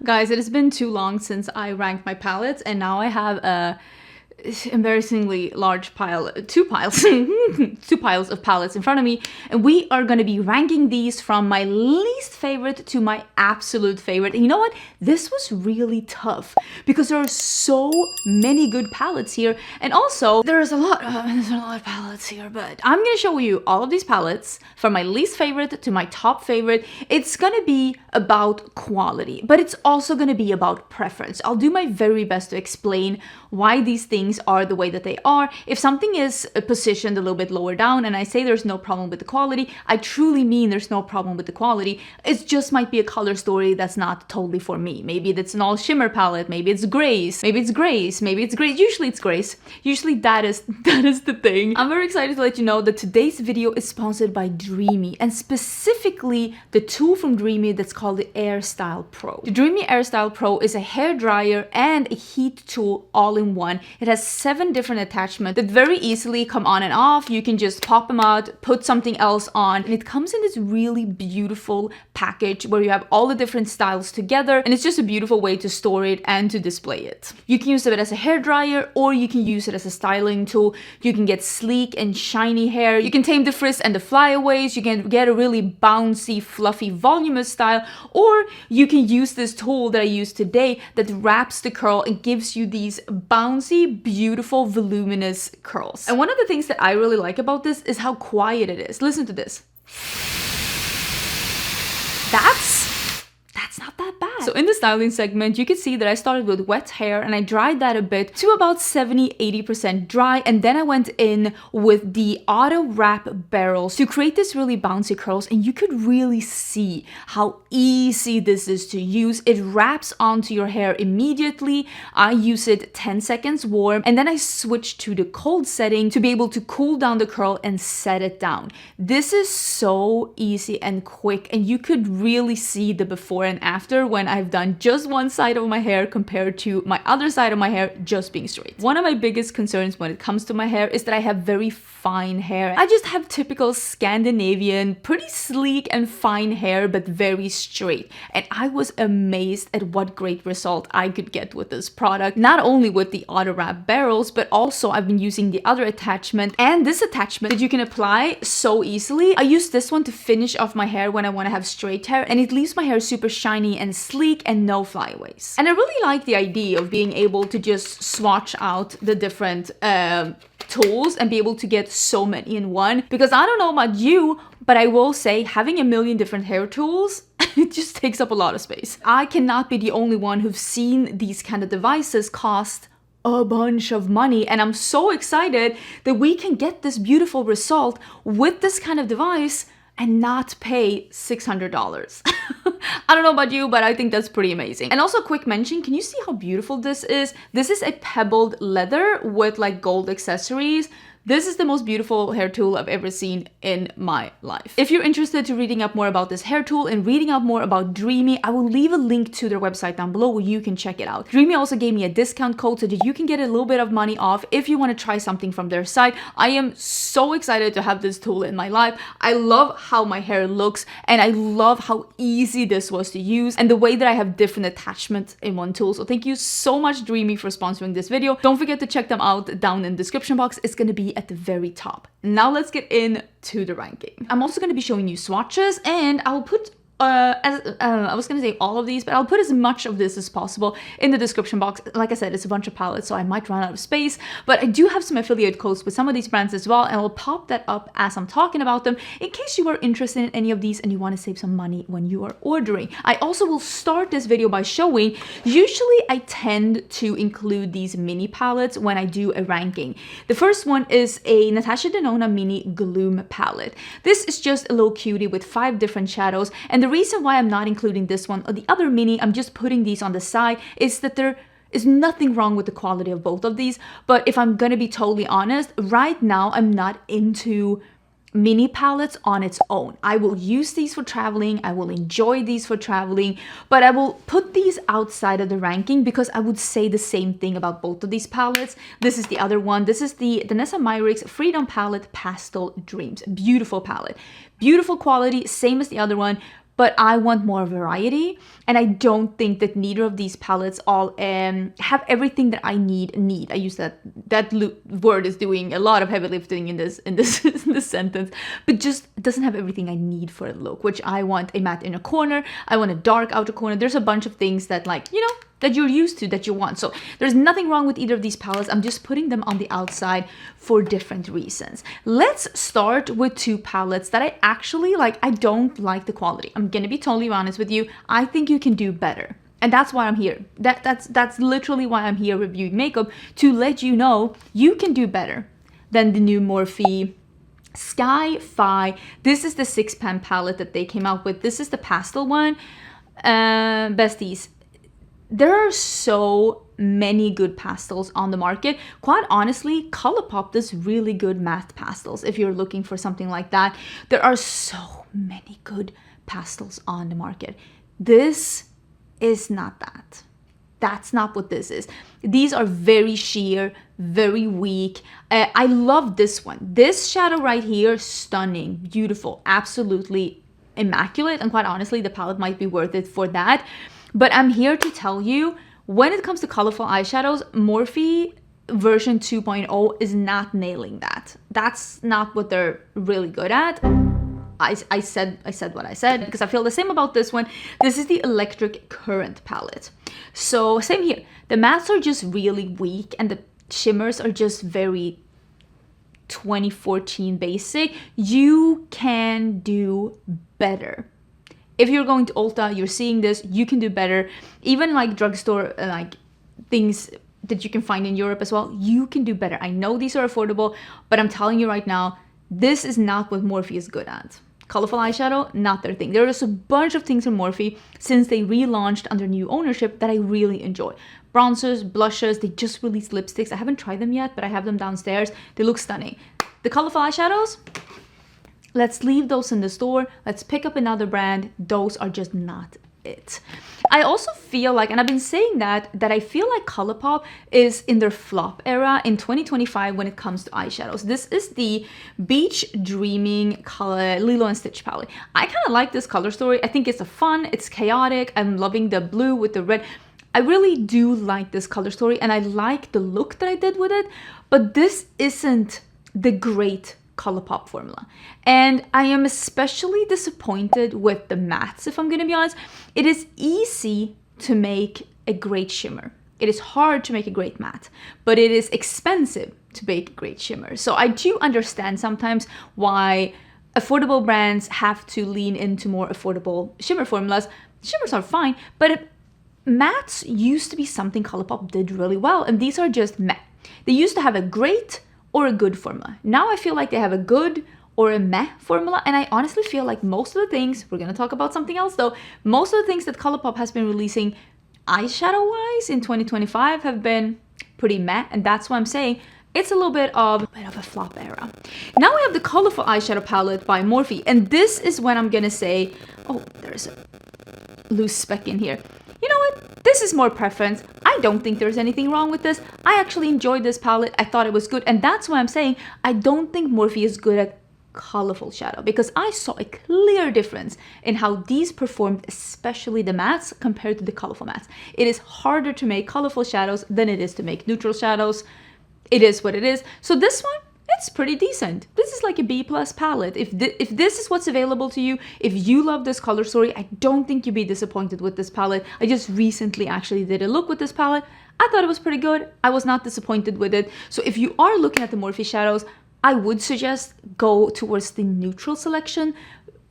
Guys, it has been too long since I ranked my palettes, and now I have a embarrassingly large pile, two piles of palettes in front of me, and we are going to be ranking these from my least favorite to my absolute favorite. And you know what, this was really tough because there are so many good palettes here, and also there's a lot of palettes here, but I'm going to show you all of these palettes from my least favorite to my top favorite. It's going to be about quality, but it's also going to be about preference. I'll do my very best to explain why these things are the way that they are. If something is positioned a little bit lower down and I say there's no problem with the quality, I truly mean there's no problem with the quality. It just might be a color story that's not totally for me. Maybe it's an all shimmer palette, maybe it's grays, maybe it's grays, maybe it's grays. Usually it's grays. Usually that is the thing. I'm very excited to let you know that today's video is sponsored by Dreamy, and specifically the tool from Dreamy that's called the AirStyle Pro. The Dreamy AirStyle Pro is a hair dryer and a heat tool all in one. It has 7 different attachments that very easily come on and off. You can just pop them out, put something else on, and it comes in this really beautiful package where you have all the different styles together, and it's just a beautiful way to store it and to display it. You can use it as a hair dryer, or you can use it as a styling tool. You can get sleek and shiny hair. You can tame the frizz and the flyaways. You can get a really bouncy, fluffy, voluminous style, or you can use this tool that I use today that wraps the curl and gives you these bouncy, beautiful, voluminous curls. And one of the things that I really like about this is how quiet it is. Listen to this. That's not that bad. So in the styling segment, you can see that I started with wet hair and I dried that a bit to about 70-80% dry, and then I went in with the auto wrap barrels to create this really bouncy curls, and you could really see how easy this is to use. It wraps onto your hair immediately. I use it 10 seconds warm, and then I switch to the cold setting to be able to cool down the curl and set it down. This is so easy and quick, and you could really see the before and after when I've done just one side of my hair compared to my other side of my hair just being straight. One of my biggest concerns when it comes to my hair is that I have very fine hair. I just have typical Scandinavian, pretty sleek and fine hair, but very straight. And I was amazed at what great result I could get with this product. Not only with the auto wrap barrels, but also I've been using the other attachment and this attachment that you can apply so easily. I use this one to finish off my hair when I want to have straight hair, and it leaves my hair super shiny and sleek and no flyaways. And I really like the idea of being able to just swatch out the different tools and be able to get so many in one, because I don't know about you, but I will say having a million different hair tools it just takes up a lot of space. I cannot be the only one who've seen these kind of devices cost a bunch of money, and I'm so excited that we can get this beautiful result with this kind of device and not pay $600. I don't know about you, but I think that's pretty amazing. And also, quick mention, can you see how beautiful this is? This is a pebbled leather with like gold accessories. This is the most beautiful hair tool I've ever seen in my life. If you're interested to reading up more about this hair tool and reading up more about Dreamy, I will leave a link to their website down below where you can check it out. Dreamy also gave me a discount code so that you can get a little bit of money off if you want to try something from their site. I am so excited to have this tool in my life. I love how my hair looks, and I love how easy this was to use and the way that I have different attachments in one tool. So thank you so much, Dreamy, for sponsoring this video. Don't forget to check them out down in the description box. It's going to be at the very top. Now let's get into the ranking. I'm also going to be showing you swatches, and I'll put I was gonna say all of these, but I'll put as much of this as possible in the description box. Like I said, it's a bunch of palettes, so I might run out of space, but I do have some affiliate codes with some of these brands as well, and I'll pop that up as I'm talking about them in case you are interested in any of these and you want to save some money when you are ordering. I also will start this video by showing, usually I tend to include these mini palettes when I do a ranking. The first one is a Natasha Denona Mini Gloom palette. This is just a little cutie with 5 different shadows, and the reason why I'm not including this one or the other mini, I'm just putting these on the side, is that there is nothing wrong with the quality of both of these. But if I'm gonna be totally honest, right now I'm not into mini palettes on its own. I will use these for traveling, I will enjoy these for traveling, but I will put these outside of the ranking because I would say the same thing about both of these palettes. This is the other one. This is the Danessa Myricks Freedom Palette Pastel Dreams. Beautiful palette. Beautiful quality, same as the other one. but I want more variety. And I don't think that neither of these palettes all have everything that I need. I use that word is doing a lot of heavy lifting in this in this sentence, but just doesn't have everything I need for a look, which I want a matte inner corner, I want a dark outer corner. There's a bunch of things that, like, you know, that you're used to, that you want. So there's nothing wrong with either of these palettes. I'm just putting them on the outside for different reasons. Let's start with two palettes that I actually like. I don't like the quality. I'm gonna be totally honest with you. I think you can do better. And that's why I'm here. That's literally why I'm here reviewing makeup, to let you know you can do better than the new Morphe Sky Fi. This is the 6-pan palette that they came out with. This is the pastel one. Besties, there are so many good pastels on the market. Quite honestly, ColourPop does really good matte pastels. If you're looking for something like that, there are so many good pastels on the market. This is not that. That's not what this is. These are very sheer, very weak. I love this one. This shadow right here, stunning, beautiful, absolutely immaculate. And quite honestly, the palette might be worth it for that. But I'm here to tell you, when it comes to colorful eyeshadows, Morphe version 2.0 is not nailing that. That's not what they're really good at. I said what I said, because I feel the same about this one. This is the Electric Current palette. So same here. The mattes are just really weak and the shimmers are just very 2014 basic. You can do better. If you're going to Ulta, you're seeing this, you can do better. Even like drugstore, like things that you can find in Europe as well, you can do better. I know these are affordable, but I'm telling you right now, this is not what Morphe is good at. Colorful eyeshadow, not their thing. There is a bunch of things from Morphe since they relaunched under new ownership that I really enjoy. Bronzers, blushes, they just released lipsticks. I haven't tried them yet, but I have them downstairs. They look stunning. The colorful eyeshadows, let's leave those in the store. Let's pick up another brand. Those are just not it. I also feel like, and I've been saying that I feel like ColourPop is in their flop era in 2025 when it comes to eyeshadows. This is the Beach Dreaming color Lilo and Stitch palette. I kind of like this color story. I think it's fun, it's chaotic. I'm loving the blue with the red. I really do like this color story, and I like the look that I did with it, but this isn't the great ColourPop formula. And I am especially disappointed with the mattes, if I'm gonna be honest. It is easy to make a great shimmer. It is hard to make a great matte, but it is expensive to make a great shimmer. So I do understand sometimes why affordable brands have to lean into more affordable shimmer formulas. Shimmers are fine, but mattes used to be something ColourPop did really well, and these are just meh. They used to have a great or a good formula. Now I feel like they have a good or a meh formula, and I honestly feel like most of the things, we're gonna talk about something else though, most of the things that ColourPop has been releasing eyeshadow-wise in 2025 have been pretty meh, and that's why I'm saying it's a little bit of a flop era. Now we have the colorful eyeshadow palette by Morphe, and this is when I'm gonna say, oh, there's a loose speck in here. You know what? This is more preference. I don't think there's anything wrong with this. I actually enjoyed this palette. I thought it was good. And that's why I'm saying I don't think Morphe is good at colorful shadow, because I saw a clear difference in how these performed, especially the mattes compared to the colorful mattes. It is harder to make colorful shadows than it is to make neutral shadows. It is what it is. So this one, it's pretty decent. This is like a B+ palette. If this is what's available to you, if you love this color story, I don't think you'd be disappointed with this palette. I just recently actually did a look with this palette. I thought it was pretty good. I was not disappointed with it. So if you are looking at the Morphe shadows, I would suggest go towards the neutral selection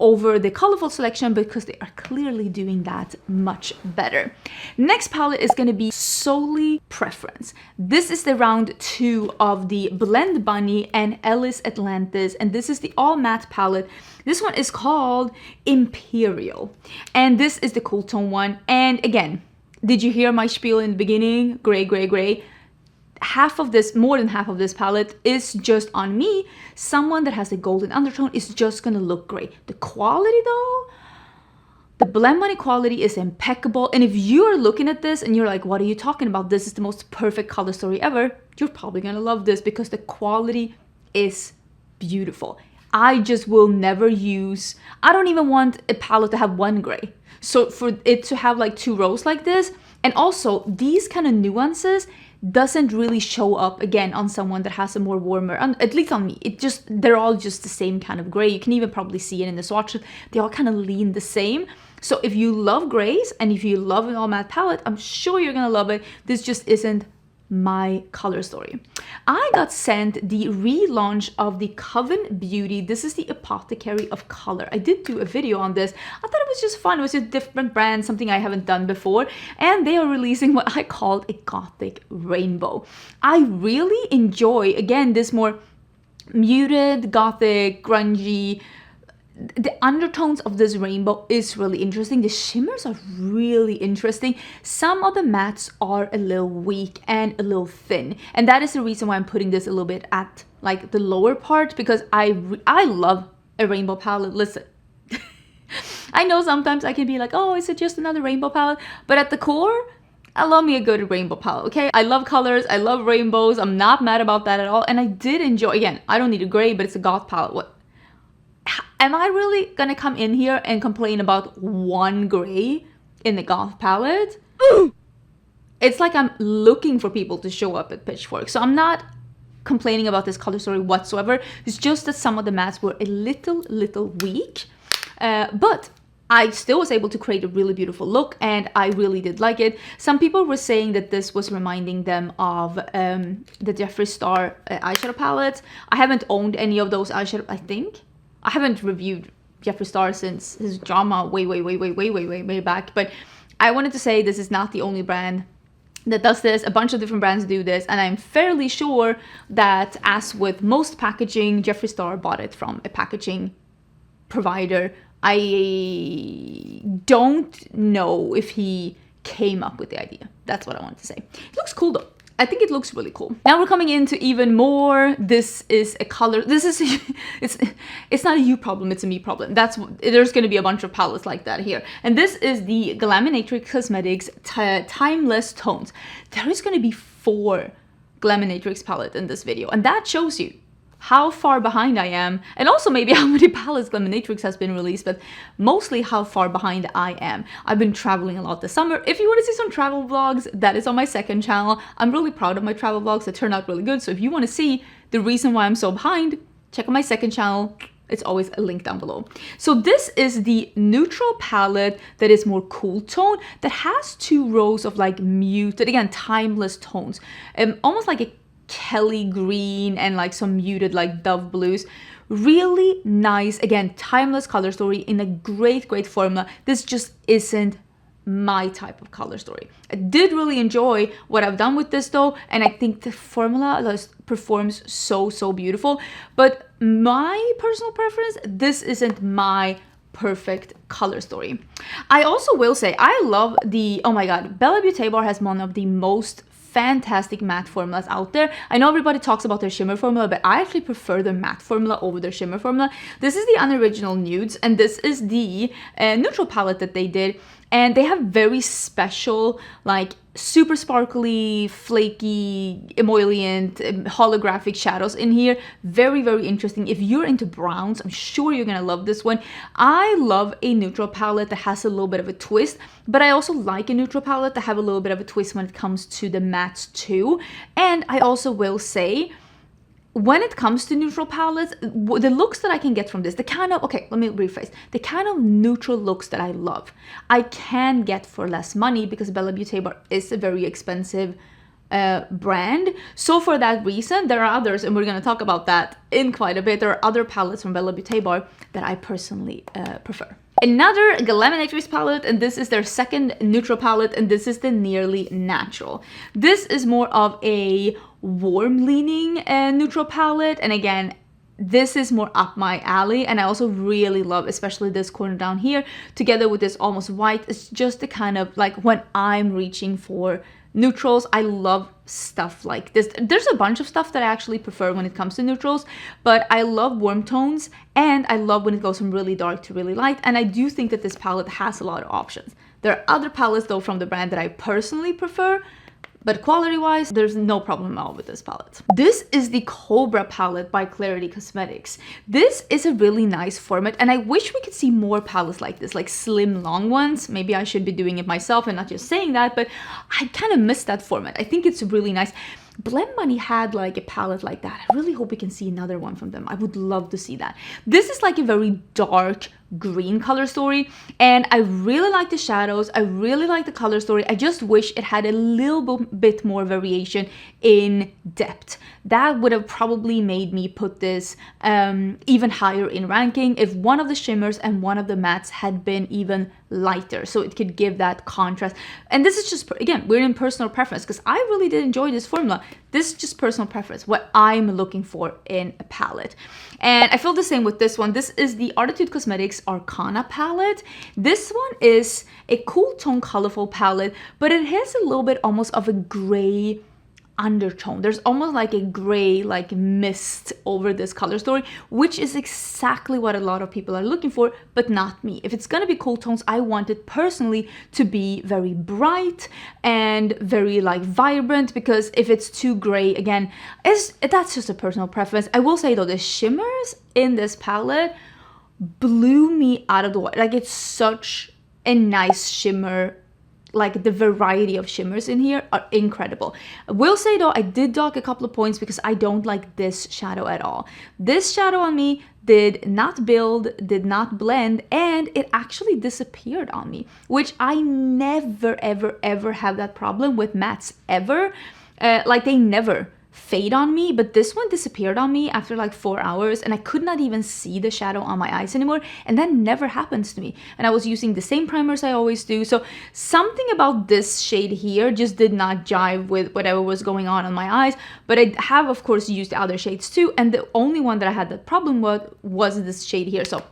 over the colorful selection, because they are clearly doing that much better. Next palette is going to be solely preference. This is the round 2 of the Blend Bunny and Ellis Atlantis, and this is the all matte palette. This one is called Imperial, and this is the cool tone one. And again, did you hear my spiel in the beginning? Gray, gray, gray. Half of this, more than half of this palette is just on me. Someone that has a golden undertone is just gonna look great. The quality though, the Blend Bunny quality is impeccable. And if you are looking at this and you're like, what are you talking about? This is the most perfect color story ever. You're probably gonna love this because the quality is beautiful. I just will never use, I don't even want a palette to have one gray. So for it to have like 2 rows like this, and also these kind of nuances doesn't really show up again on someone that has a more warmer, at least on me. It just, they're all just the same kind of gray. You can even probably see it in the swatches. They all kind of lean the same. So if you love grays and if you love an all matte palette, I'm sure you're gonna love it. This just isn't my color story. I got sent the relaunch of the Coven Beauty. This is the Apothecary of Color. I did do a video on this. I thought it was just fun. It was a different brand, something I haven't done before. And they are releasing what I called a gothic rainbow. I really enjoy, again, this more muted, gothic, grungy. The undertones of this rainbow is really interesting. The shimmers are really interesting. Some of the mattes are a little weak and a little thin. And that is the reason why I'm putting this a little bit at like the lower part, because I love a rainbow palette. Listen, I know sometimes I can be like, oh, is it just another rainbow palette? But at the core, I love me a good rainbow palette, okay? I love colors, I love rainbows. I'm not mad about that at all. And I did enjoy, again, I don't need a gray, but it's a goth palette. What? Am I really gonna come in here and complain about one gray in the goth palette? It's like I'm looking for people to show up at Pitchfork. So I'm not complaining about this color story whatsoever. It's just that some of the mattes were a little weak. But I still was able to create a really beautiful look, and I really did like it. Some people were saying that this was reminding them of the Jeffree Star eyeshadow palettes. I haven't owned any of those eyeshadow, I think. I haven't reviewed Jeffree Star since his drama way back, but I wanted to say this is not the only brand that does this. A bunch of different brands do this, and I'm fairly sure that, as with most packaging, Jeffree Star bought it from a packaging provider. I don't know if he came up with the idea. That's what I wanted to say. It looks cool though. I think it looks really cool. Now we're coming into even more. This is a color. This is it's not a you problem, it's a me problem. There's going to be a bunch of palettes like that here. And this is the Nomad Cosmetics Timeless Tones. There is going to be 4 Nomad palettes in this video, and that shows you how far behind I am, and also maybe how many palettes Nomad has been released, but mostly how far behind I am. I've been traveling a lot this summer. If you want to see some travel vlogs, that is on my second channel. I'm really proud of my travel vlogs. They turn out really good. So if you want to see the reason why I'm so behind, check out my second channel. It's always a link down below. So this is the neutral palette that is more cool tone, that has 2 rows of like muted, again, timeless tones, almost like a Kelly green and like some muted like dove blues. Really nice, again, timeless color story in a great formula. This just isn't my type of color story. I did really enjoy what I've done with this though, and I think the formula just performs so beautiful. But my personal preference, this isn't my perfect color story. I also will say I love the, oh my god, Bella Beauté Bar has one of the most fantastic matte formulas out there. I know everybody talks about their shimmer formula, but I actually prefer their matte formula over their shimmer formula. This is the Unoriginal Nudes, and this is the neutral palette that they did. And they have very special, like super sparkly, flaky, emollient, holographic shadows in here. Very interesting. If you're into browns, I'm sure you're gonna love this one. I love a neutral palette that has a little bit of a twist, but I also like a neutral palette that have a little bit of a twist when it comes to the mattes too. And I also will say, when it comes to neutral palettes, the looks that I can get from this, the kind of, okay, let me rephrase, the kind of neutral looks that I love, I can get for less money, because Bella Beauté Bar is a very expensive brand. So for that reason, there are others, and we're going to talk about that in quite a bit. There are other palettes from Bella Beauté Bar that I personally prefer. Another Glaminatrix palette, and this is their second neutral palette, and this is the Nearly Natural. This is more of a warm leaning neutral palette, and again, this is more up my alley. And I also really love, especially this corner down here, together with this almost white. It's just the kind of like when I'm reaching for neutrals, I love stuff like this. There's a bunch of stuff that I actually prefer when it comes to neutrals, but I love warm tones, and I love when it goes from really dark to really light, and I do think that this palette has a lot of options. There are other palettes though from the brand that I personally prefer, But quality-wise, there's no problem at all with this palette. This is the Cobra palette by Gerard Cosmetics. This is a really nice format, and I wish we could see more palettes like this, like slim, long ones. Maybe I should be doing it myself and not just saying that, but I kind of miss that format. I think it's really nice. Blend Money had like a palette like that. I really hope we can see another one from them. I would love to see that. This is like a very dark green color story, and I really like the shadows. I really like the color story. I just wish it had a little bit more variation in depth. That would have probably made me put this even higher in ranking if one of the shimmers and one of the mattes had been even lighter, so it could give that contrast. And this is just, again, we're in personal preference, because I really did enjoy this formula. This is just personal preference, what I'm looking for in a palette. And I feel the same with this one. This is the Artitude Cosmetics Arcana palette. This one is a cool tone, colorful palette, but it has a little bit almost of a gray undertone. There's almost like a gray like mist over this color story, which is exactly what a lot of people are looking for, but not me. If it's gonna be cool tones, I want it personally to be very bright and very like vibrant, because if it's too gray, again, that's just a personal preference. I will say though, the shimmers in this palette blew me out of the water. Like, it's such a nice shimmer. Like, the variety of shimmers in here are incredible. I will say though, I did dock a couple of points because I don't like this shadow at all. This shadow on me did not build, did not blend, and it actually disappeared on me, which I never, ever, ever have that problem with mattes ever. Like, they never fade on me, but this one disappeared on me after like 4 hours, and I could not even see the shadow on my eyes anymore, and that never happens to me. And I was using the same primers I always do, so something about this shade here just did not jive with whatever was going on my eyes. But I have, of course, used other shades too, and the only one that I had that problem with was this shade here. So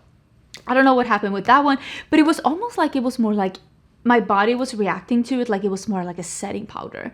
I don't know what happened with that one, but it was almost like it was more like my body was reacting to it like it was more like a setting powder.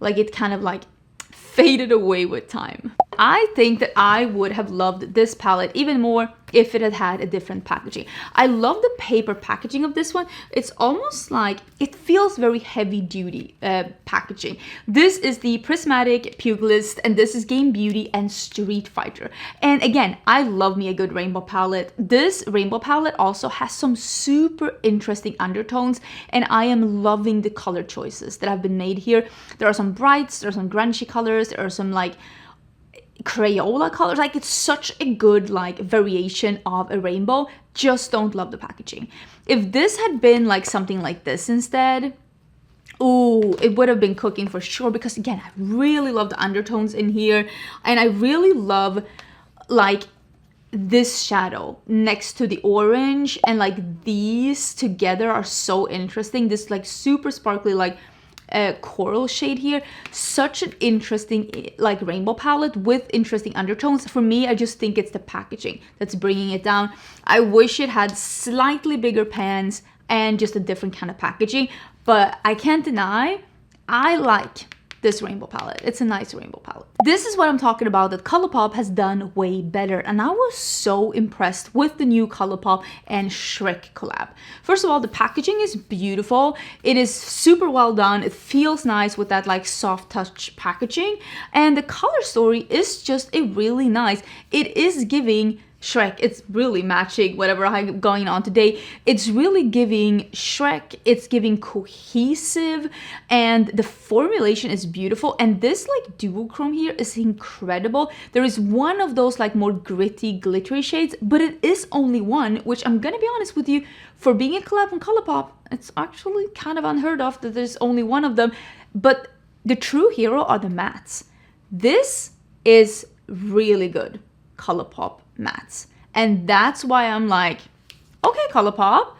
Like, it kind of like faded away with time. I think that I would have loved this palette even more if it had had a different packaging. I love the paper packaging of this one. It's almost like, it feels very heavy duty packaging. This is the Prismatic, Pugilist, and this is Game Beauty and Street Fighter. And again, I love me a good rainbow palette. This rainbow palette also has some super interesting undertones, and I am loving the color choices that have been made here. There are some brights, there are some grungy colors, there are some like Crayola colors. Like, it's such a good like variation of a rainbow. Just don't love the packaging. If this had been like something like this instead, ooh, it would have been cooking for sure, because again, I really love the undertones in here, and I really love like this shadow next to the orange, and like these together are so interesting. This like super sparkly like coral shade here, such an interesting like rainbow palette with interesting undertones. For me, I just think it's the packaging that's bringing it down. I wish it had slightly bigger pans and just a different kind of packaging, but I can't deny I like this rainbow palette. It's a nice rainbow palette. This is what I'm talking about, that ColourPop has done way better, and I was so impressed with the new ColourPop and Shrek collab. First of all, the packaging is beautiful. It is super well done. It feels nice with that like soft touch packaging, and the color story is just a really nice. It is giving Shrek, it's really matching whatever I'm going on today. It's really giving Shrek, it's giving cohesive, and the formulation is beautiful. And this like duochrome here is incredible. There is one of those like more gritty, glittery shades, but it is only one, which I'm gonna be honest with you, for being a collab on ColourPop, it's actually kind of unheard of that there's only one of them. But the true hero are the mattes. This is really good ColourPop mattes, and that's why I'm like, okay, ColourPop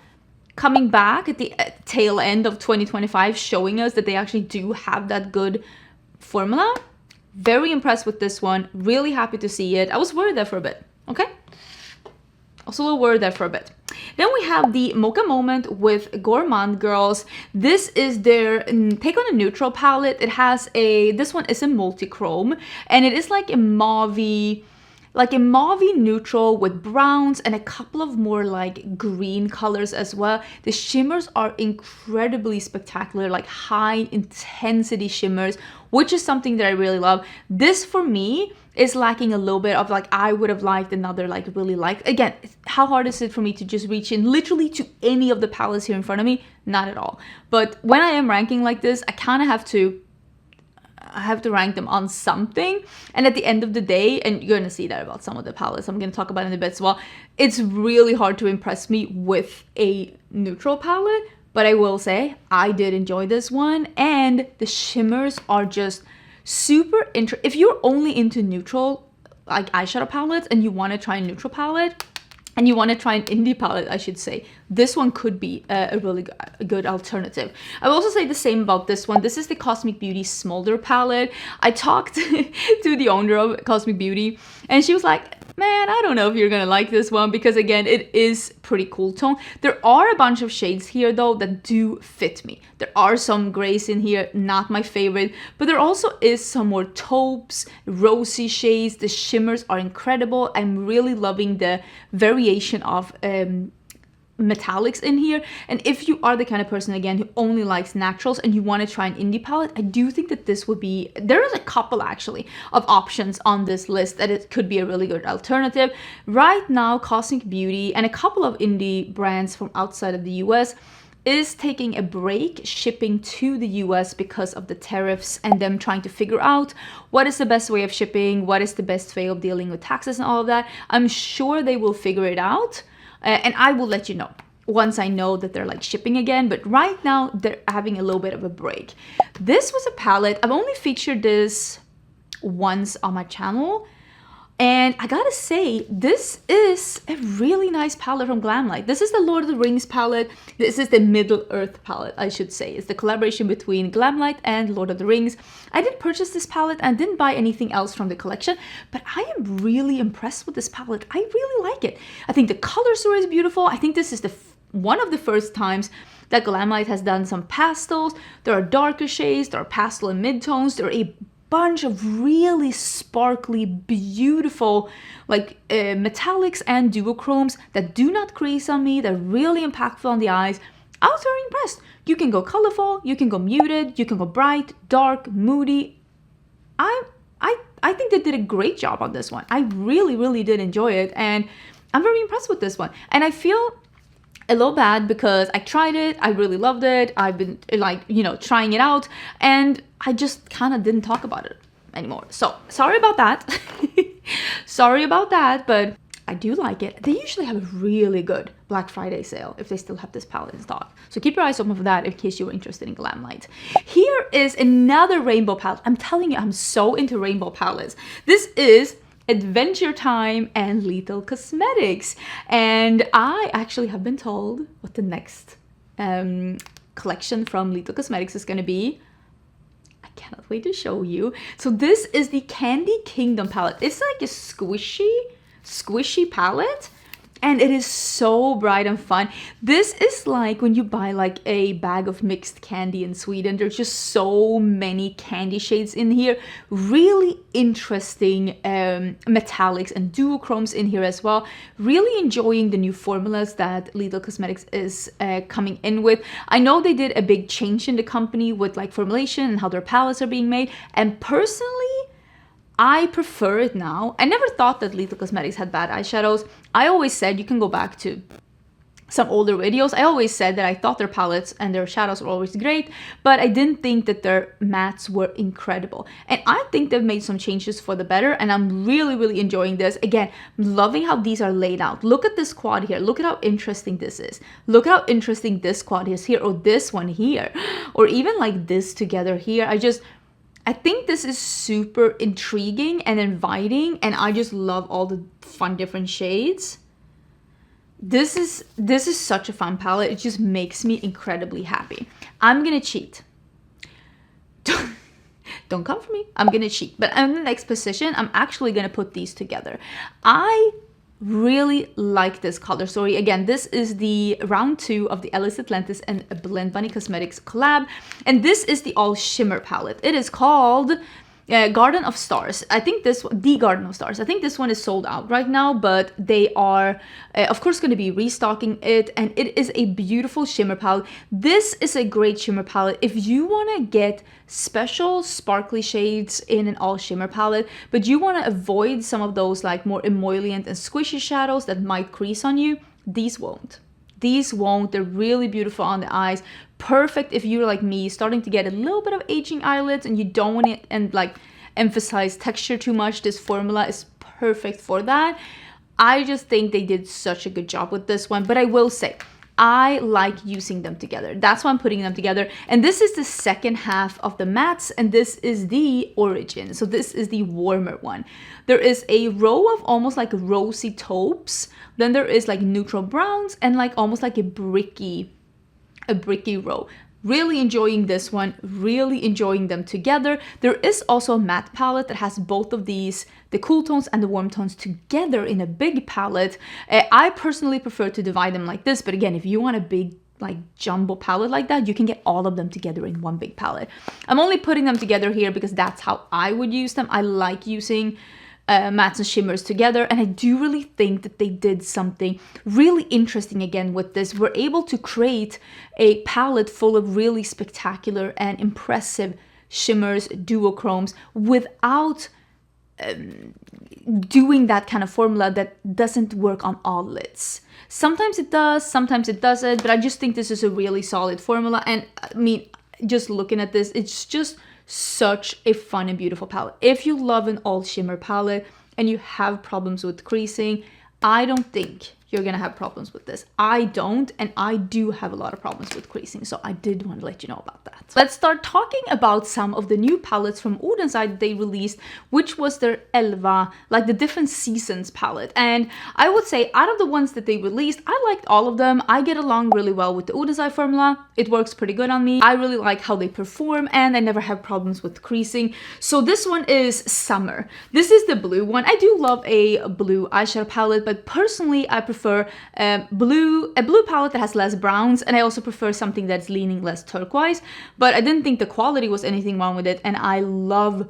coming back at the tail end of 2025, showing us that they actually do have that good formula. Very impressed with this one, really happy to see it. I was worried there for a bit, okay? Also a little worried there for a bit. Then we have the Mocha Moment with Gourmande Girls. This is their take on a neutral palette. It has a, this one is a multi-chrome, and it is like a mauvey, like a mauvey neutral with browns and a couple of more like green colors as well. The shimmers are incredibly spectacular, like high intensity shimmers, which is something that I really love. This for me is lacking a little bit of like, I would have liked another like really like, again, how hard is it for me to just reach in literally to any of the palettes here in front of me? Not at all. But when I am ranking like this, I kind of have to rank them on something. And at the end of the day, and you're gonna see that about some of the palettes I'm gonna talk about in a bit as well, it's really hard to impress me with a neutral palette. But I will say I did enjoy this one, and the shimmers are just super if you're only into neutral like eyeshadow palettes and you want to try a neutral palette, and you want to try an indie palette, I should say, this one could be a really good alternative. I will also say the same about this one. This is the Cosmic Beauty Smolder palette. I talked to the owner of Cosmic Beauty, and she was like, man, I don't know if you're gonna like this one, because again, it is pretty cool tone. There are a bunch of shades here though that do fit me. There are some grays in here, not my favorite, but there also is some more taupes, rosy shades. The shimmers are incredible. I'm really loving the variation of metallics in here. And if you are the kind of person again who only likes naturals and you want to try an indie palette, I do think that this would be, there is a couple actually of options on this list that it could be a really good alternative. Right now, Cosmic Beauty and a couple of indie brands from outside of the US is taking a break shipping to the US because of the tariffs and them trying to figure out what is the best way of shipping, what is the best way of dealing with taxes and all of that. I'm sure they will figure it out. And I will let you know once I know that they're like shipping again. But right now they're having a little bit of a break. This was a palette. I've only featured this once on my channel. And I gotta say, this is a really nice palette from Glamlight. This is the Lord of the Rings palette. This is the Middle Earth palette, I should say. It's the collaboration between Glamlight and Lord of the Rings. I did purchase this palette and didn't buy anything else from the collection, but I am really impressed with this palette. I really like it. I think the color story is beautiful. I think this is one of the first times that Glamlight has done some pastels. There are darker shades, there are pastel and midtones, there are a bunch of really sparkly, beautiful like metallics and duochromes that do not crease on me. They're really impactful on the eyes. I was very impressed. You can go colorful, you can go muted, you can go bright, dark, moody. I think they did a great job on this one. I really, really did enjoy it, and I'm very impressed with this one. And I feel a little bad because I tried it, I really loved it, I've been like, you know, trying it out, and I just kind of didn't talk about it anymore. So sorry about that. Sorry about that, but I do like it. They usually have a really good Black Friday sale if they still have this palette in stock. So keep your eyes open for that in case you're interested in Glamlight. Here is another rainbow palette. I'm telling you, I'm so into rainbow palettes. This is Adventure Time and Lethal Cosmetics. And I actually have been told what the next collection from Lethal Cosmetics is going to be. I cannot wait to show you. So this is the Candy Kingdom palette. It's like a squishy palette, and it is so bright and fun. This is like when you buy like a bag of mixed candy in Sweden. There's just so many candy shades in here. Really interesting metallics and duochromes in here as well. Really enjoying the new formulas that Lethal Cosmetics is coming in with. I know they did a big change in the company with like formulation and how their palettes are being made, and personally I prefer it now. I never thought that Lethal Cosmetics had bad eyeshadows. I always said, you can go back to some older videos, I always said that I thought their palettes and their shadows were always great, but I didn't think that their mattes were incredible. And I think they've made some changes for the better, and I'm really, really enjoying this. Again, I'm loving how these are laid out. Look at this quad here. Look at how interesting this is. Look at how interesting this quad is here, or this one here, or even like this together here. I think this is super intriguing and inviting, and I just love all the fun different shades. This is such a fun palette. It just makes me incredibly happy. I'm gonna cheat. Don't come for me. I'm gonna cheat. But in the next position, I'm actually gonna put these together. I really like this color story. Again, this is the round 2 of the Ellis Atlantis and Blend Bunny Cosmetics collab, and this is the all shimmer palette. It is called Garden of Stars. I think this one, the Garden of Stars. I think this one is sold out right now, but they are, of course, going to be restocking it. And it is a beautiful shimmer palette. This is a great shimmer palette if you want to get special sparkly shades in an all shimmer palette, but you want to avoid some of those like more emollient and squishy shadows that might crease on you. These won't. These won't. They're really beautiful on the eyes. Perfect if you're like me, starting to get a little bit of aging eyelids and you don't want to and like emphasize texture too much. This formula is perfect for that. I just think they did such a good job with this one. But I will say, I like using them together. That's why I'm putting them together. And this is the second half of the mattes, and this is the origin. So this is the warmer one. There is a row of almost like rosy taupes. Then there is like neutral browns and like almost like a bricky row. Really enjoying this one, really enjoying them together. There is also a matte palette that has both of these, the cool tones and the warm tones together in a big palette. I personally prefer to divide them like this, but again, if you want a big like jumbo palette like that, you can get all of them together in one big palette. I'm only putting them together here because that's how I would use them. I like using mattes and shimmers together, and I do really think that they did something really interesting again with this. We're able to create a palette full of really spectacular and impressive shimmers, duochromes, without doing that kind of formula that doesn't work on all lids. Sometimes it does, sometimes it doesn't, but I just think this is a really solid formula. And I mean, just looking at this, it's just such a fun and beautiful palette. If you love an all shimmer palette and you have problems with creasing, I don't think you're gonna have problems with this. I don't, and I do have a lot of problems with creasing, so I did want to let you know about that. Let's start talking about some of the new palettes from Oden's side that they released, which was their Elva, like the different seasons palette. And I would say out of the ones that they released, I liked all of them. I get along really well with the Oden's eye formula. It works pretty good on me. I really like how they perform, and I never have problems with creasing. So this one is Summer. This is the blue one. I do love a blue eyeshadow palette, but personally I prefer a blue palette that has less browns, and I also prefer something that's leaning less turquoise. But I didn't think the quality was anything wrong with it, and I love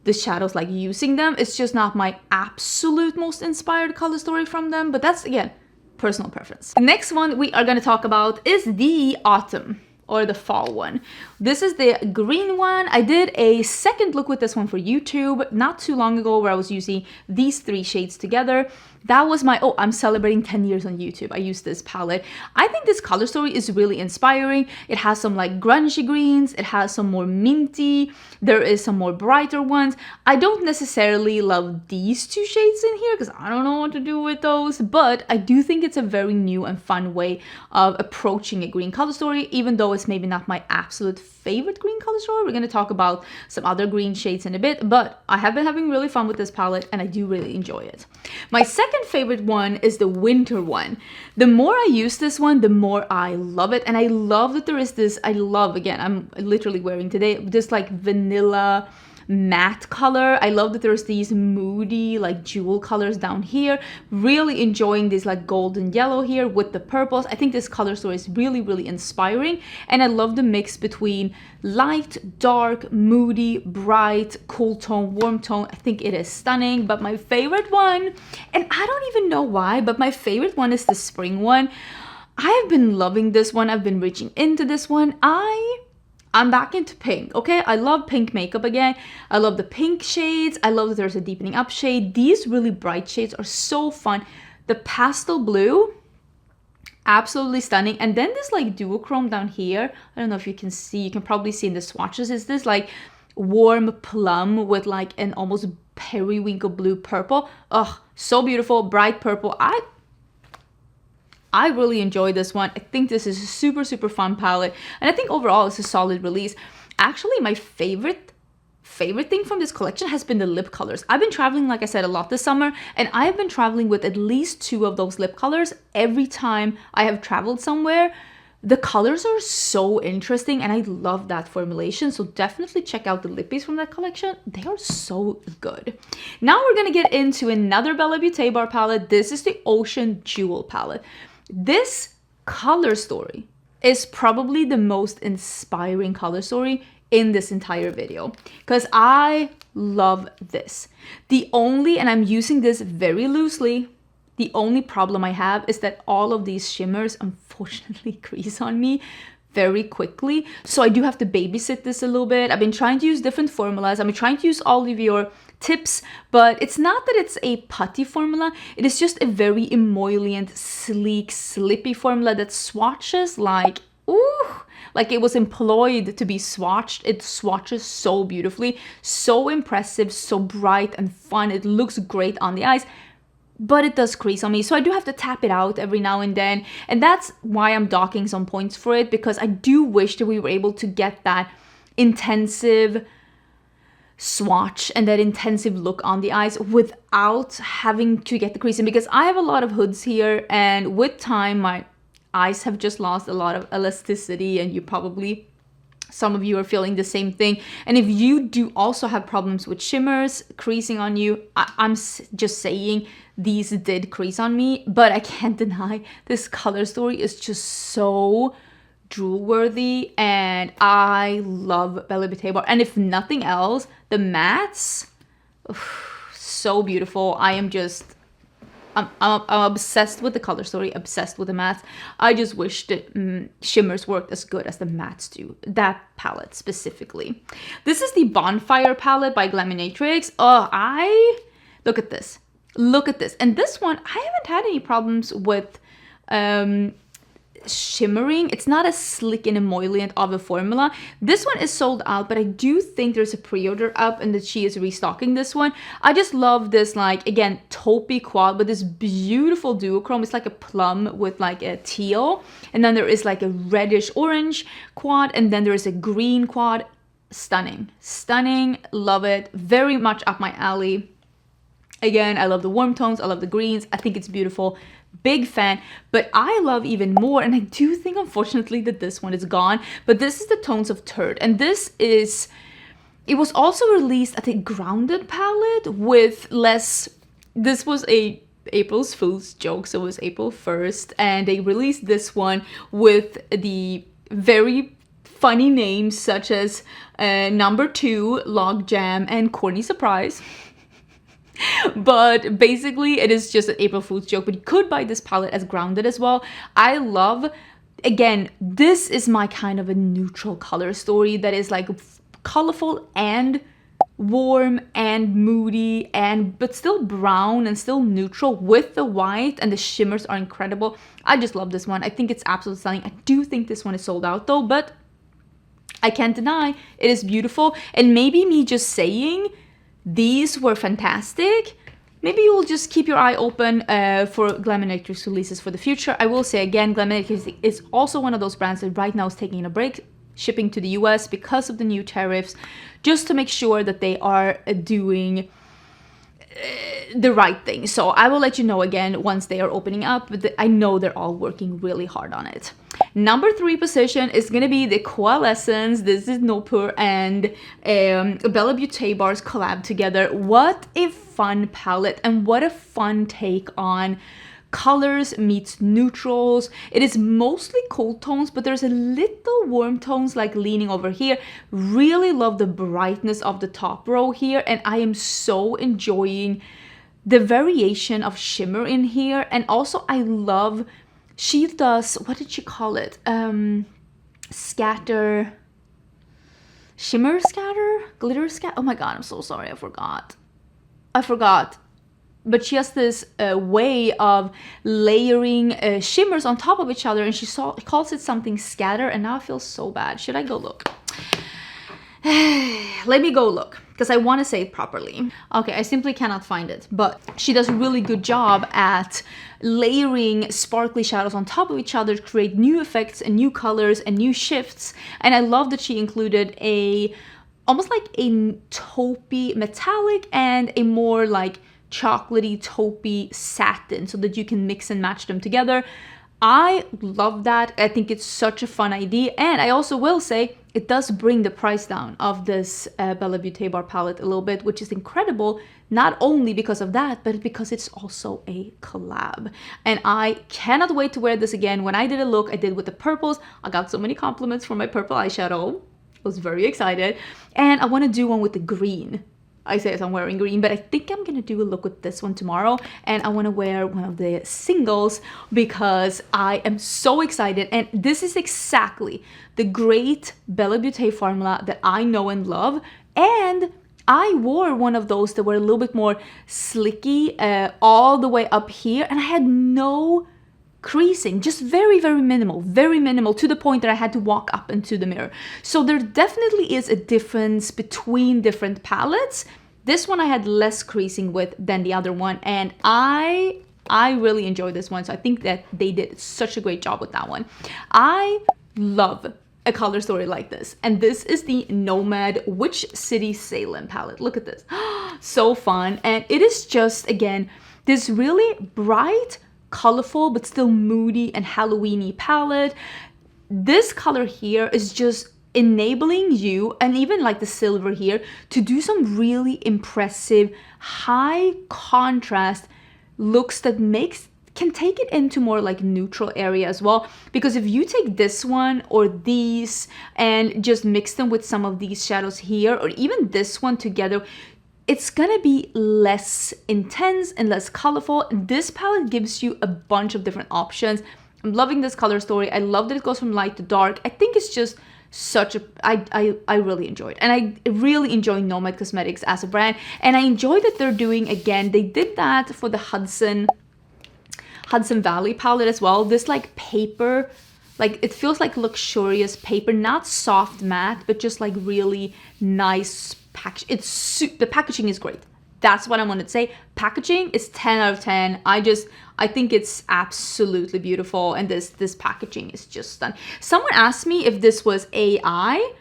the shadows, like using them. It's just not my absolute most inspired color story from them, but that's again personal preference. The next one we are going to talk about is the autumn or the fall one. This is the green one. I did a second look with this one for YouTube not too long ago where I was using these three shades together. That was my, oh, I'm celebrating 10 years on YouTube. I used this palette. I think this color story is really inspiring. It has some like grungy greens. It has some more minty. There is some more brighter ones. I don't necessarily love these two shades in here because I don't know what to do with those, but I do think it's a very new and fun way of approaching a green color story, even though it's maybe not my absolute favorite green color story. We're going to talk about some other green shades in a bit, but I have been having really fun with this palette and I do really enjoy it. My second favorite one is the winter one. The more I use this one, the more I love it. And I love that there is this, I love, again, I'm literally wearing today this like vanilla matte color. I love that there's these moody like jewel colors down here. Really enjoying this like golden yellow here with the purples. I think this color story is really, really inspiring. And I love the mix between light, dark, moody, bright, cool tone, warm tone. I think it is stunning. But my favorite one, and I don't even know why, but my favorite one is the spring one. I have been loving this one. I've been reaching into this one. I'm back into pink, okay? I love pink makeup again. I love the pink shades. I love that there's a deepening up shade. These really bright shades are so fun. The pastel blue, absolutely stunning. And then this like duochrome down here. I don't know if you can see. You can probably see in the swatches. Is this like warm plum with like an almost periwinkle blue purple. Oh, so beautiful. Bright purple. I really enjoy this one. I think this is a super, super fun palette. And I think overall it's a solid release. Actually, my favorite thing from this collection has been the lip colors. I've been traveling, like I said, a lot this summer. And I have been traveling with at least 2 of those lip colors every time I have traveled somewhere. The colors are so interesting and I love that formulation. So definitely check out the lippies from that collection. They are so good. Now we're going to get into another Bella Beauté bar palette. This is the Ocean Jewel palette. This color story is probably the most inspiring color story in this entire video because I love this. The only, and I'm using this very loosely, the only problem I have is that all of these shimmers unfortunately crease on me very quickly. So I do have to babysit this a little bit. I've been trying to use different formulas. I've been trying to use all of your tips, but it's not that it's a putty formula. It is just a very emollient, sleek, slippy formula that swatches like, ooh, like it was employed to be swatched. It swatches so beautifully, so impressive, so bright and fun. It looks great on the eyes, but it does crease on me. So I do have to tap it out every now and then. And that's why I'm docking some points for it, because I do wish that we were able to get that intensive swatch and that intensive look on the eyes without having to get the creasing, because I have a lot of hoods here, and with time my eyes have just lost a lot of elasticity, and you probably, some of you are feeling the same thing. And if you do also have problems with shimmers creasing on you, I'm just saying these did crease on me, but I can't deny this color story is just so drool worthy, and I love Bella Beauté bar. And if nothing else, the mattes, so beautiful. I'm obsessed with the color story, obsessed with the mattes. I just wish that shimmers worked as good as the mattes do. That palette specifically. This is the Bonfire palette by Glaminatrix. Oh, look at this. Look at this. And this one, I haven't had any problems with shimmering. It's not as slick and emollient of a formula. This one is sold out, but I do think there's a pre-order up and that she is restocking this one. I just love this, like, again, taupey quad with this beautiful duochrome. It's like a plum with like a teal, and then there is like a reddish orange quad, and then there is a green quad. Stunning, stunning, love it, very much up my alley. Again, I love the warm tones, I love the greens, I think it's beautiful. Big fan, but I love even more, and I do think unfortunately that this one is gone, but this is the Tones of Turd, and this is, it was also released at a Grounded palette with less, this was a April's Fool's joke, so it was April 1st, and they released this one with the very funny names such as Number 2, Log Jam, and Corny Surprise. But basically it is just an April Fool's joke, but you could buy this palette as Grounded as well. I love, again, this is my kind of a neutral color story that is like colorful and warm and moody, and but still brown and still neutral with the white, and the shimmers are incredible. I just love this one. I think it's absolutely stunning. I do think this one is sold out though, but I can't deny it is beautiful. And maybe me just saying these were fantastic, maybe you will just keep your eye open for Glaminatrix releases for the future. I will say again, Glaminatrix is also one of those brands that right now is taking a break shipping to the US because of the new tariffs, just to make sure that they are doing the right thing. So I will let you know again once they are opening up, but I know they're all working really hard on it. Number 3 position is gonna be the Coalescence. This is Nopur and Bella Beauté bars collab together. What a fun palette, and what a fun take on colors meets neutrals. It is mostly cool tones, but there's a little warm tones like leaning over here. Really love the brightness of the top row here, and I am so enjoying the variation of shimmer in here. And also I love, she does, what did she call it? Scatter, shimmer scatter, glitter scatter. Oh my god, I'm so sorry, I forgot. But she has this way of layering shimmers on top of each other, and she calls it something scatter, and now I feel so bad. Should I go look? Let me go look, because I want to say it properly. Okay, I simply cannot find it, but she does a really good job at layering sparkly shadows on top of each other to create new effects and new colors and new shifts. And I love that she included almost like a taupey metallic and a more like chocolatey taupey satin, so that you can mix and match them together. I love that. I think it's such a fun idea, and I also will say it does bring the price down of this Bella Beauté bar palette a little bit, which is incredible, not only because of that, but because it's also a collab. And I cannot wait to wear this again. When I did a look I did with the purples, I got so many compliments for my purple eyeshadow. was very excited. And I want to do one with the green. I say I'm wearing green, but I think I'm gonna do a look with this one tomorrow, and I want to wear one of the singles because I am so excited. And this is exactly the great Bella Beauté formula that I know and love. And I wore one of those that were a little bit more slicky all the way up here, and I had no creasing, just very minimal, to the point that I had to walk up into the mirror. So there definitely is a difference between different palettes. This one I had less creasing with than the other one, and I really enjoyed this one. So I think that they did such a great job with that one. I love a color story like this, and this is the Nomad Witch City Salem palette. Look at this. So fun. And it is just, again, this really bright, colorful but still moody and Halloweeny palette. This color here is just enabling you, and even like the silver here, to do some really impressive high contrast looks that can take it into more like neutral area as well. Because if you take this one or these and just mix them with some of these shadows here, or even this one together, it's gonna be less intense and less colorful. This palette gives you a bunch of different options. I'm loving this color story. I love that it goes from light to dark. I think it's just such a, I really enjoyed. And I really enjoy Nomad Cosmetics as a brand. And I enjoy that they're doing, again, they did that for the Hudson Valley palette as well. This like paper, like it feels like luxurious paper, not soft matte, but just like really nice package. The packaging is great. That's what I wanted to say. Packaging is 10 out of 10. I think it's absolutely beautiful, and this packaging is just stunning. Someone asked me if this was AI.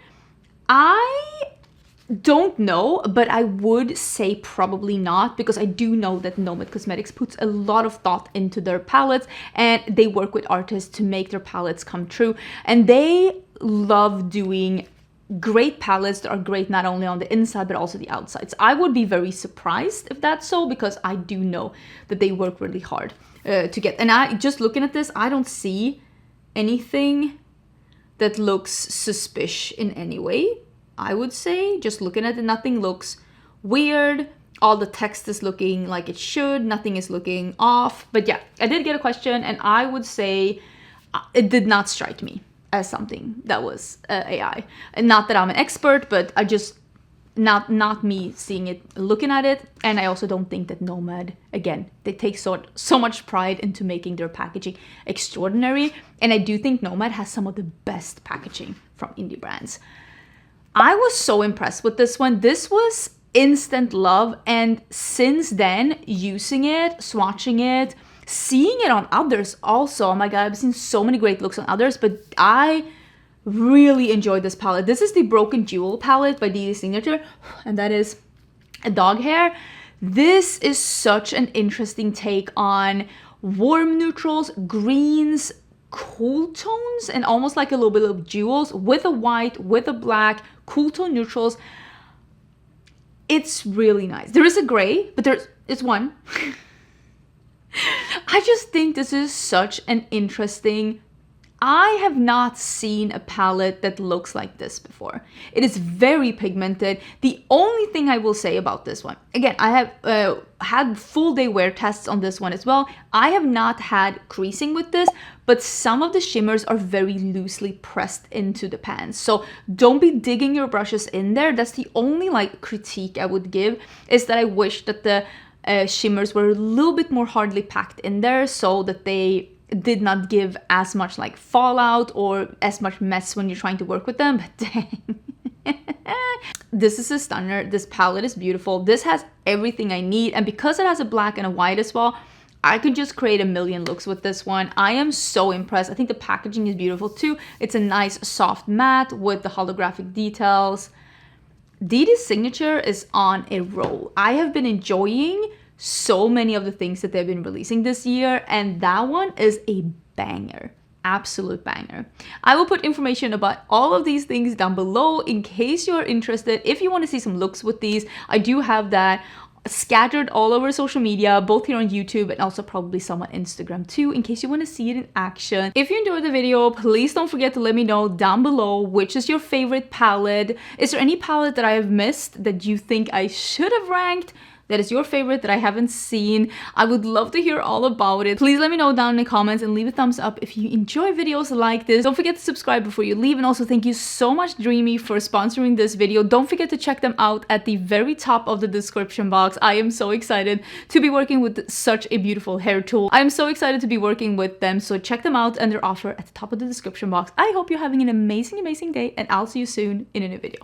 I don't know, but I would say probably not, because I do know that Nomad Cosmetics puts a lot of thought into their palettes, and they work with artists to make their palettes come true. And they love doing great palettes that are great not only on the inside but also the outsides. I would be very surprised if that's so, because I do know that they work really hard to get. And I just looking at this, I don't see anything that looks suspicious in any way. I would say, just looking at it, nothing looks weird. All the text is looking like it should. Nothing is looking off. But yeah, I did get a question, and I would say it did not strike me as something that was AI. And not that I'm an expert, but I just, not me seeing it, looking at it. And I also don't think that Nomad, again, they take so much pride into making their packaging extraordinary. And I do think Nomad has some of the best packaging from indie brands. I was so impressed with this one. This was instant love. And since then, using it, swatching it, seeing it on others also. Oh my god, I've seen so many great looks on others, but I really enjoyed this palette. This is the Broken Jewel palette by DD Signature, and that is a dog hair. This is such an interesting take on warm neutrals, greens, cool tones, and almost like a little bit of jewels with a white, with a black, cool tone neutrals. It's really nice. There is a gray, but it's one. I just think this is such an interesting, I have not seen a palette that looks like this before. It is very pigmented. The only thing I will say about this one, again, I have had full day wear tests on this one as well. I have not had creasing with this, but some of the shimmers are very loosely pressed into the pans. So don't be digging your brushes in there. That's the only like critique I would give, is that I wish that the shimmers were a little bit more hardly packed in there, so that they did not give as much like fallout or as much mess when you're trying to work with them. But dang. This is a stunner. This palette is beautiful. This has everything I need, and because it has a black and a white as well, I could just create a million looks with this one. I am so impressed. I think the packaging is beautiful too. It's a nice soft matte with the holographic details. DD's Signature is on a roll. I have been enjoying so many of the things that they've been releasing this year, and that one is a banger. Absolute banger. I will put information about all of these things down below in case you're interested. If you want to see some looks with these, I do have that scattered all over social media, both here on YouTube and also probably some on Instagram too, in case you want to see it in action. If you enjoyed the video, please don't forget to let me know down below which is your favorite palette. Is there any palette that I have missed that you think I should have ranked, that is your favorite that I haven't seen? I would love to hear all about it. Please let me know down in the comments and leave a thumbs up if you enjoy videos like this. Don't forget to subscribe before you leave, and also thank you so much Dreamy for sponsoring this video. Don't forget to check them out at the very top of the description box. I am so excited to be working with such a beautiful hair tool. I am so excited to be working with them, so check them out and their offer at the top of the description box. I hope you're having an amazing day, and I'll see you soon in a new video.